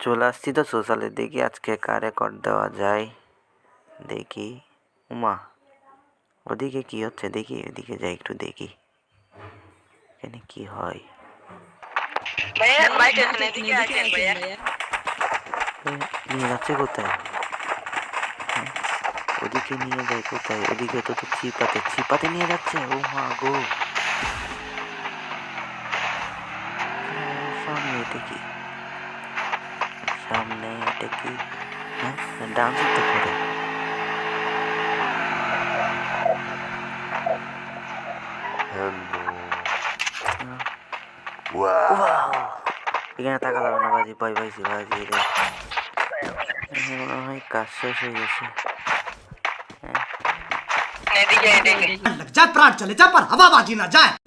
চলে আসছি তো সোশ্যালে, দেখি আজকে কার রেকর্ড দেওয়া যায়। দেখি উমা, ওদিকে কি হচ্ছে দেখি, ওদিকে যাই একটু দেখি এখানে কি হয়। নিয়ে যাচ্ছে কোথায়? ওদিকে নিয়ে যায় কোথায়? ওদিকে তো চিপাতে চিপাতে নিয়ে যাচ্ছে। ও মা গো, সামনে এটা কি? সামনে এটা কি? হ্যাঁ, ডান্স তো করে। এখানে থাকা যাবে না বাজি, ভয় পাইছি বাজি রে। মনে হয় কাজ শেষ হয়ে গেছে। लग जाए प्राण चले जा पर हवाबाजी ना जाए।